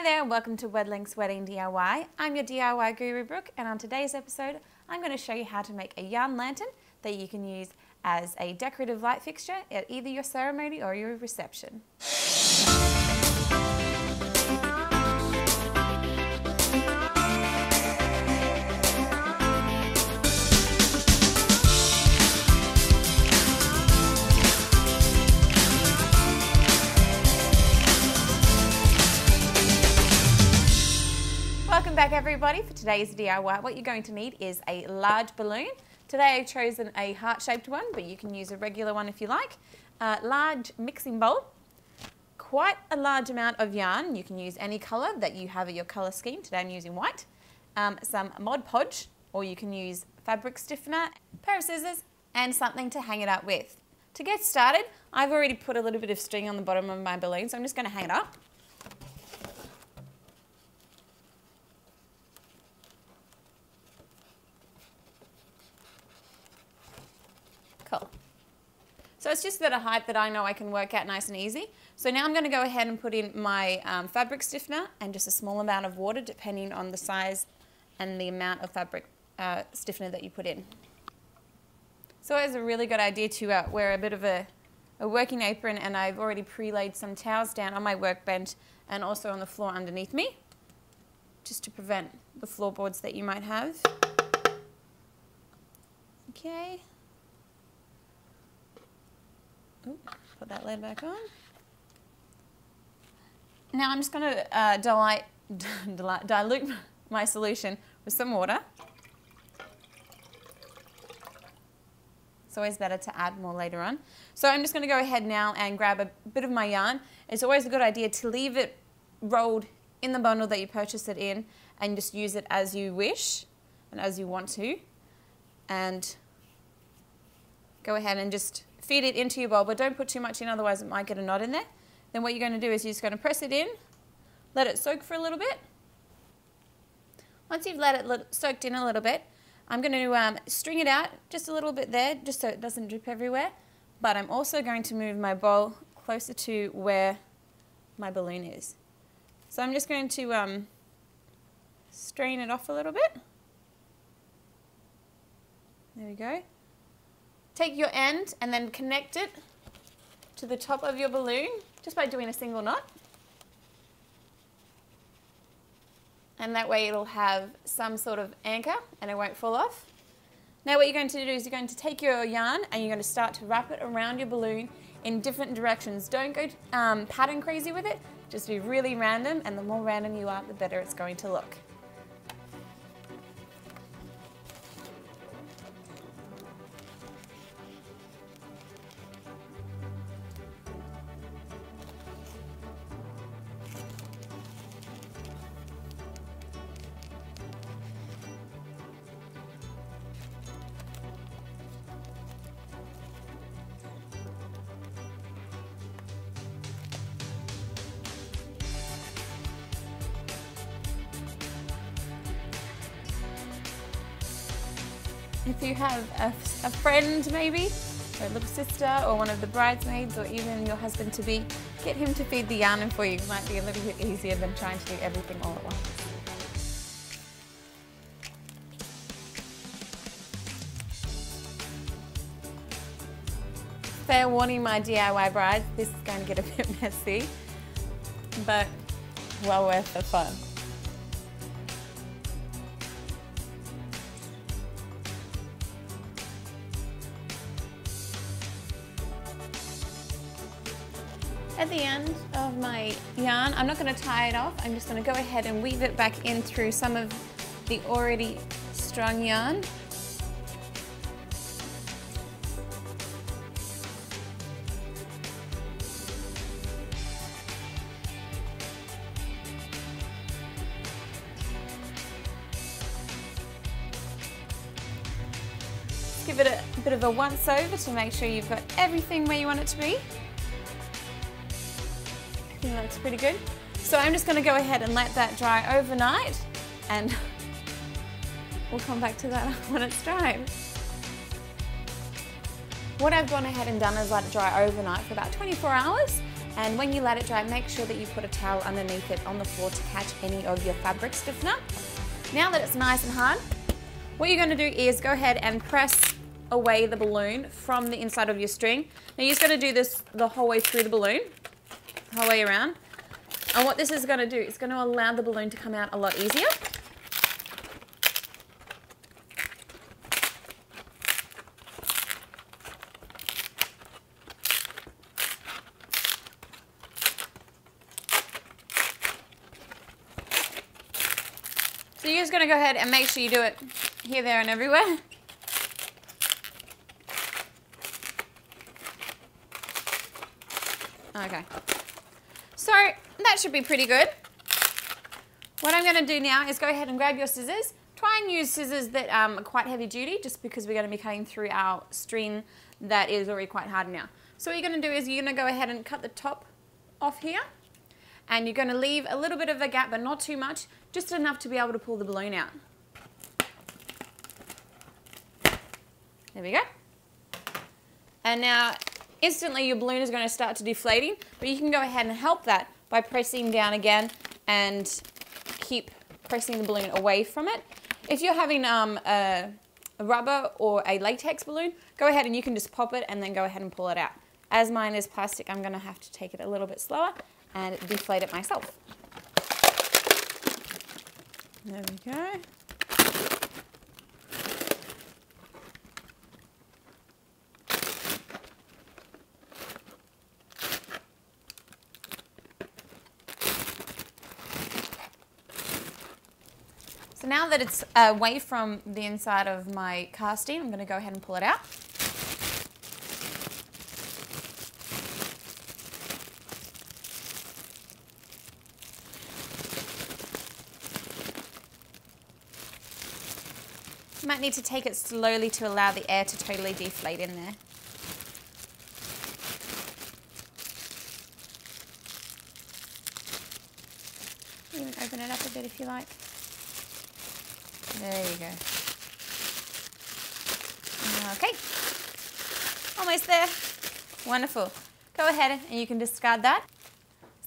Hi there and welcome to Wedlink's Wedding DIY. I'm your DIY Guru Brooke, and on today's episode I'm going to show you how to make a yarn lantern that you can use as a decorative light fixture at either your ceremony or your reception. Welcome back everybody for today's DIY. What you're going to need is a large balloon. Today I've chosen a heart-shaped one, but you can use a regular one if you like. A large mixing bowl, quite a large amount of yarn. You can use any colour that you have at your colour scheme. Today I'm using white. Some Mod Podge, or you can use fabric stiffener, a pair of scissors and something to hang it up with. To get started, I've already put a little bit of string on the bottom of my balloon, so I'm just going to hang it up. Cool. So it's just at a height that I know I can work out nice and easy. So now I'm going to go ahead and put in my fabric stiffener and just a small amount of water depending on the size and the amount of fabric stiffener that you put in. So it's a really good idea to wear a bit of a working apron, and I've already pre-laid some towels down on my workbench and also on the floor underneath me, just to prevent the floorboards that you might have. Okay. Ooh, put that lid back on. Now I'm just going to dilute my solution with some water. It's always better to add more later on. So I'm just going to go ahead now and grab a bit of my yarn. It's always a good idea to leave it rolled in the bundle that you purchased it in and just use it as you wish and as you want to. And go ahead and just feed it into your bowl, but don't put too much in, otherwise it might get a knot in there. Then what you're going to do is you're just going to press it in, let it soak for a little bit. Once you've let it soaked in a little bit, I'm going to string it out just a little bit there, just so it doesn't drip everywhere. But I'm also going to move my bowl closer to where my balloon is. So I'm just going to strain it off a little bit. There we go. Take your end and then connect it to the top of your balloon just by doing a single knot. And that way it'll have some sort of anchor and it won't fall off. Now what you're going to do is you're going to take your yarn and you're going to start to wrap it around your balloon in different directions. Don't go pattern crazy with it, just be really random, and the more random you are, the better it's going to look. If you have a friend maybe, or a little sister, or one of the bridesmaids, or even your husband-to-be, get him to feed the yarn in for you. It might be a little bit easier than trying to do everything all at once. Fair warning, my DIY brides, this is going to get a bit messy, but well worth the fun. At the end of my yarn, I'm not going to tie it off, I'm just going to go ahead and weave it back in through some of the already strung yarn. Give it a bit of a once over to make sure you've got everything where you want it to be. I think that's pretty good. So I'm just going to go ahead and let that dry overnight, and we'll come back to that when it's dried. What I've gone ahead and done is let it dry overnight for about 24 hours, And when you let it dry, make sure that you put a towel underneath it on the floor to catch any of your fabric stiffener. Now that it's nice and hard, what you're going to do is go ahead and press away the balloon from the inside of your string. Now you're just going to do this the whole way through the balloon, the whole way around. And what this is going to do, it's going to allow the balloon to come out a lot easier. So you're just going to go ahead and make sure you do it here, there, and everywhere. Okay. So that should be pretty good. What I'm going to do now is go ahead and grab your scissors. Try and use scissors that are quite heavy duty, just because we're going to be cutting through our string that is already quite hard now. So what you're going to do is you're going to go ahead and cut the top off here. And you're going to leave a little bit of a gap, but not too much, just enough to be able to pull the balloon out. There we go. And now instantly your balloon is going to start to deflating, but you can go ahead and help that by pressing down again and keep pressing the balloon away from it. If you're having a rubber or a latex balloon, go ahead and you can just pop it and then go ahead and pull it out. As mine is plastic, I'm going to have to take it a little bit slower and deflate it myself. There we go. So now that it's away from the inside of my casting, I'm going to go ahead and pull it out. You might need to take it slowly to allow the air to totally deflate in there. Even open it up a bit if you like. There you go. Okay, almost there. Wonderful. Go ahead and you can discard that.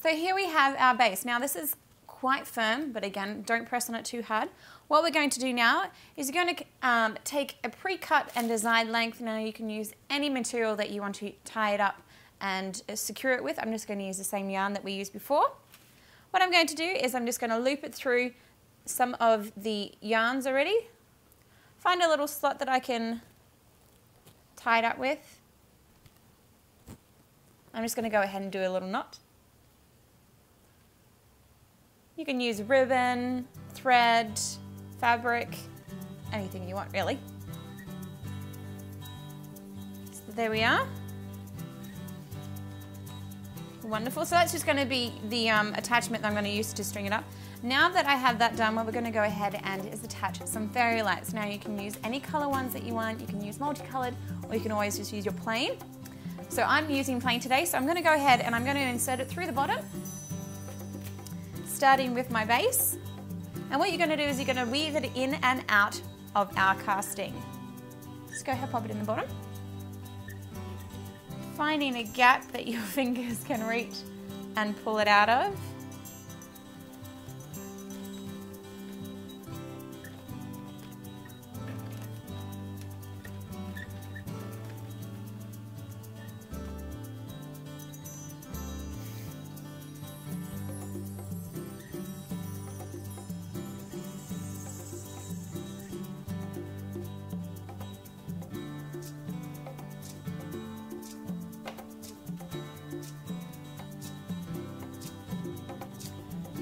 So here we have our base. Now this is quite firm, but again, don't press on it too hard. What we're going to do now is you're going to take a pre-cut and designed length. Now you can use any material that you want to tie it up and secure it with. I'm just going to use the same yarn that we used before. What I'm going to do is I'm just going to loop it through some of the yarns already. Find a little slot that I can tie it up with. I'm just going to go ahead and do a little knot. You can use ribbon, thread, fabric, anything you want really. So there we are. Wonderful. So that's just going to be the attachment that I'm going to use to string it up. Now that I have that done, what we're going to go ahead and is attach some fairy lights. Now you can use any color ones that you want. You can use multicolored, or you can always just use your plain. So I'm using plain today, so I'm going to go ahead and I'm going to insert it through the bottom, starting with my base. And what you're going to do is you're going to weave it in and out of our casting. Just go ahead and pop it in the bottom. Finding a gap that your fingers can reach and pull it out of.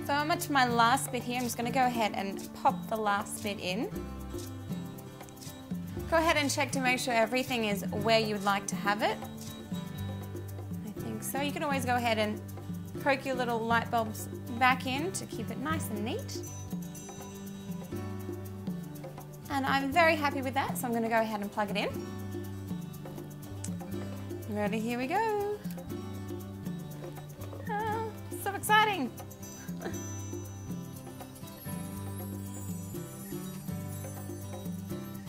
So I'm up to my last bit here. I'm just going to go ahead and pop the last bit in. Go ahead and check to make sure everything is where you would like to have it. I think so. You can always go ahead and poke your little light bulbs back in to keep it nice and neat. And I'm very happy with that, so I'm going to go ahead and plug it in. Ready? Here we go. Oh, so exciting.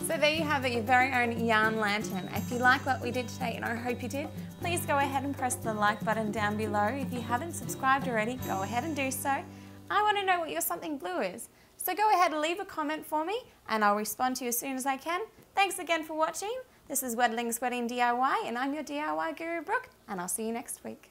So there you have it, your very own yarn lantern. If you like what we did today, and I hope you did, Please go ahead and press the like button down below. If you haven't subscribed already, go ahead and do so. I want to know what your something blue is. So go ahead and leave a comment for me and I'll respond to you as soon as I can. Thanks again for watching. This is Weddling's Wedding DIY and I'm your DIY Guru Brooke, and I'll see you next week.